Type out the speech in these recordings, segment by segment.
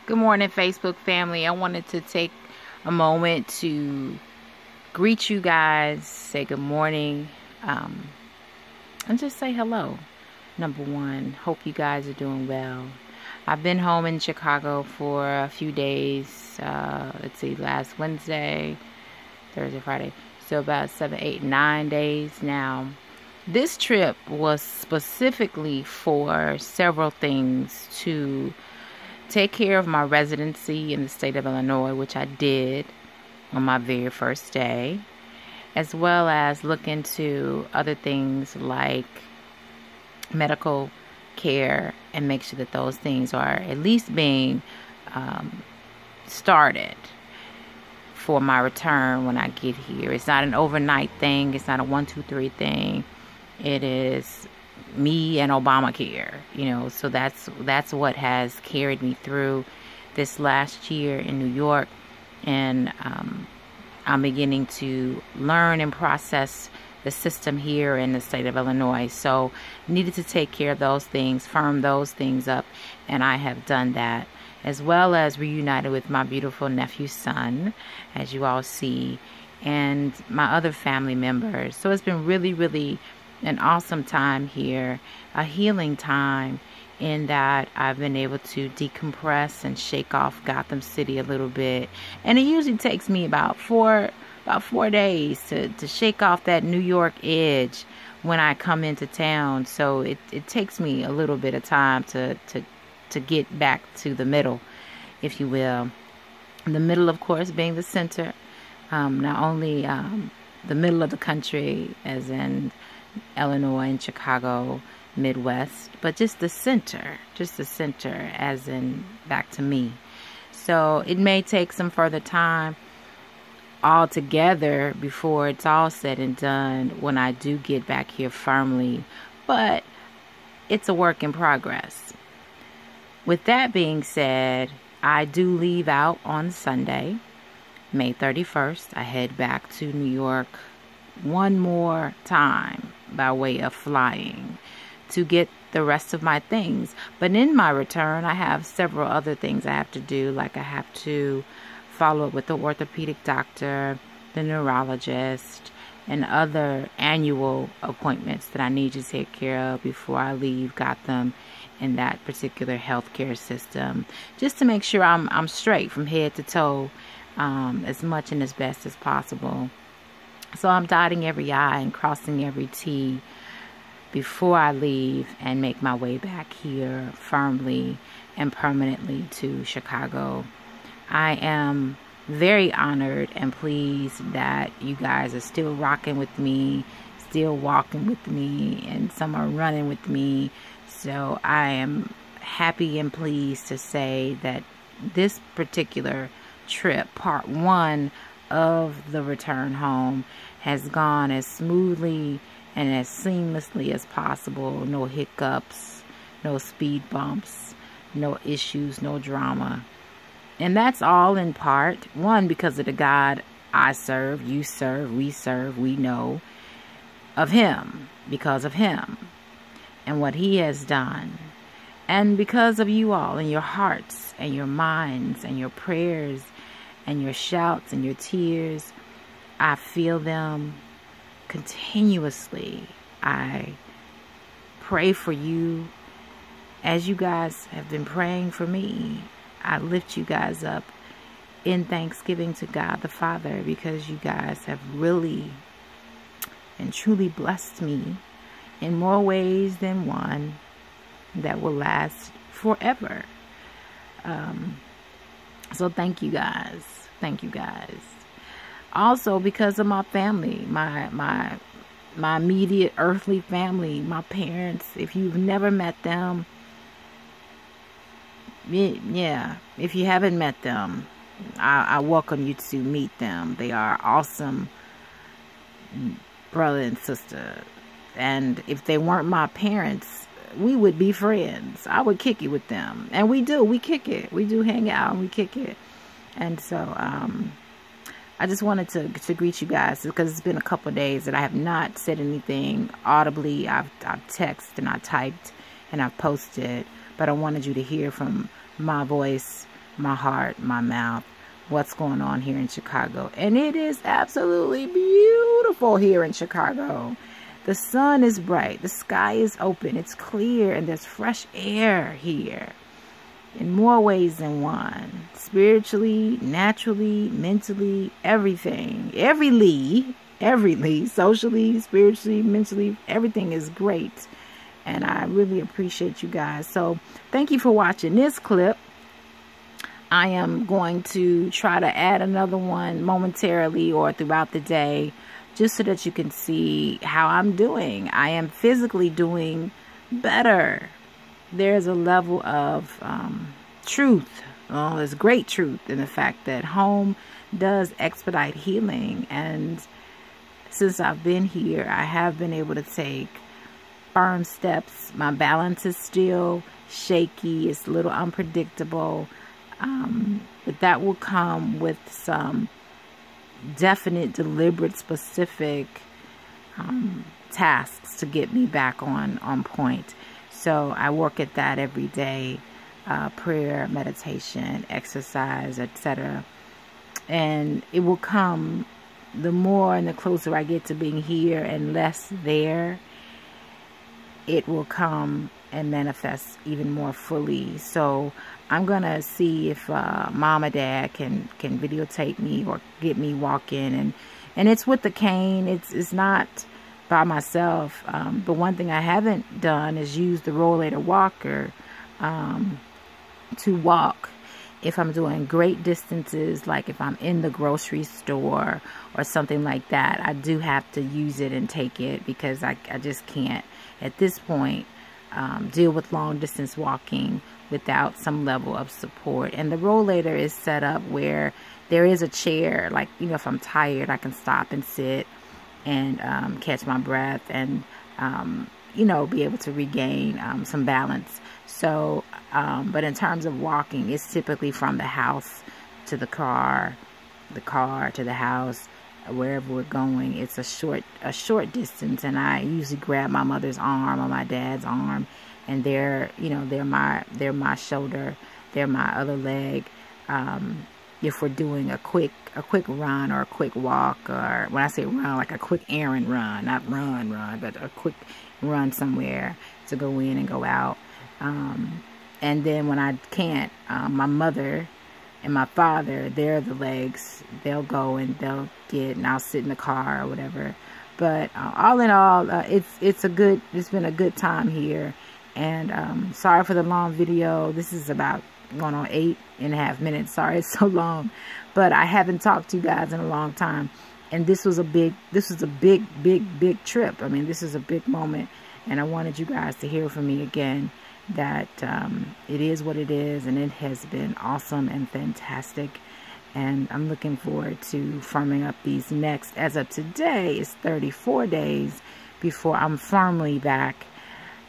Good morning, Facebook family. I wanted to take a moment to greet you guys, say good morning, and just say hello. Number one, hope you guys are doing well. I've been home in Chicago for a few days. Let's see, last Wednesday, Thursday, Friday. So about 7, 8, 9 days now. This trip was specifically for several things: to take care of my residency in the state of Illinois, which I did on my very first day, as well as look into other things like medical care and make sure that those things are at least being started for my return when I get here. It's not an overnight thing. It's not a 1, 2, 3 thing. It is me and Obamacare, so that's what has carried me through this last year in New York, and I'm beginning to learn and process the system here in the state of Illinois. So needed to take care of those things, firm those things up, and I have done that, as well as reunited with my beautiful nephew's son, as you all see, and my other family members. So it's been really an awesome time here, a healing time, in that I've been able to decompress and shake off Gotham City a little bit. And it usually takes me about four days to shake off that New York edge when I come into town. So it takes me a little bit of time to get back to the middle, if you will. The middle, of course, being the center, not only the middle of the country, as in Illinois and Chicago, Midwest, but just the center, as in back to me. So it may take some further time altogether before it's all said and done when I do get back here firmly, but it's a work in progress. With that being said, I do leave out on Sunday, May 31st. I head back to New York one more time by way of flying to get the rest of my things. But in my return, I have several other things I have to do, like I have to follow up with the orthopedic doctor, the neurologist, and other annual appointments that I need to take care of before I leave Gotham in that particular healthcare system, just to make sure I'm straight from head to toe, as much and as best as possible. So I'm dotting every I and crossing every T before I leave and make my way back here firmly and permanently to Chicago. I am very honored and pleased that you guys are still rocking with me, still walking with me, and some are running with me. So I am happy and pleased to say that this particular trip, part one of the return home, has gone as smoothly and as seamlessly as possible. No hiccups, no speed bumps, no issues, no drama. And that's all in part, one, because of the God I serve, you serve, we know of Him, because of Him and what He has done. And because of you all and your hearts and your minds and your prayers and your shouts and your tears. I feel them continuously. I pray for you as you guys have been praying for me. I lift you guys up in thanksgiving to God the Father, because you guys have really and truly blessed me in more ways than one that will last forever. So thank you guys. Thank you guys. Also, because of my family, my immediate earthly family, my parents. If you've never met them, yeah, if you haven't met them, I welcome you to meet them. They are awesome brother and sister. And if they weren't my parents, we would be friends. I would kick it with them. And we do. We kick it. We do hang out and we kick it. And so I just wanted to greet you guys, because it's been a couple of days that I have not said anything audibly. I've texted and I typed and I've posted, but I wanted you to hear from my voice my heart, my mouth, what's going on here in Chicago. And it is absolutely beautiful here in Chicago. The sun is bright, the sky is open, it's clear, and there's fresh air here in more ways than one. Spiritually, naturally, mentally, everything. Every socially, spiritually, mentally, everything is great. And I really appreciate you guys. So thank you for watching this clip. I am going to try to add another one momentarily or throughout the day, just so that you can see how I'm doing. I am physically doing better. There's a level of truth. Well, there's great truth in the fact that home does expedite healing. And since I've been here, I have been able to take firm steps. My balance is still shaky. It's a little unpredictable. But that will come with some definite, deliberate, specific tasks to get me back on point. So I work at that every day. Prayer, meditation, exercise, etc. And it will come the more and the closer I get to being here and less there. It will come and manifest even more fully. So I'm gonna see if mom or dad can videotape me or get me walking, and it's with the cane. It's not by myself. But one thing I haven't done is use the rollator walker to walk if I'm doing great distances, like if I'm in the grocery store or something like that. I do have to use it and take it, because I just can't at this point deal with long distance walking without some level of support. And the rollator is set up where there is a chair, like, you know, if I'm tired, I can stop and sit and catch my breath and you know, be able to regain some balance. So but in terms of walking, it's typically from the house to the car to the house, wherever we're going. It's a short distance, and I usually grab my mother's arm or my dad's arm, and they're my shoulder, they're my other leg. If we're doing a quick run or a quick walk, or when I say run, like a quick errand run, not run, but a quick run somewhere to go in and go out. And then when I can't, my mother and my father, they're the legs. They'll go and they'll get, and I'll sit in the car or whatever. But all in all, it's been a good time here. And sorry for the long video. This is about going on 8.5 minutes. Sorry it's so long, but I haven't talked to you guys in a long time. And this was a big trip. I mean, this is a big moment, and I wanted you guys to hear from me again that it is what it is, and it has been awesome and fantastic. And I'm looking forward to firming up these next, as of today, is 34 days before I'm firmly back.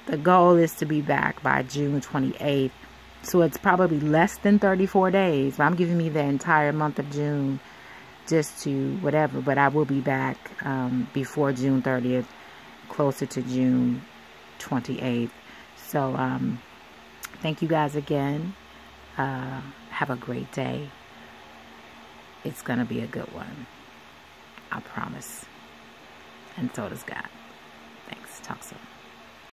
The goal is to be back by June 28th. So it's probably less than 34 days. But I'm giving me the entire month of June just to whatever. But I will be back before June 30th, closer to June 28th. So thank you guys again. Have a great day. It's going to be a good one. I promise. And so does God. Thanks. Talk soon.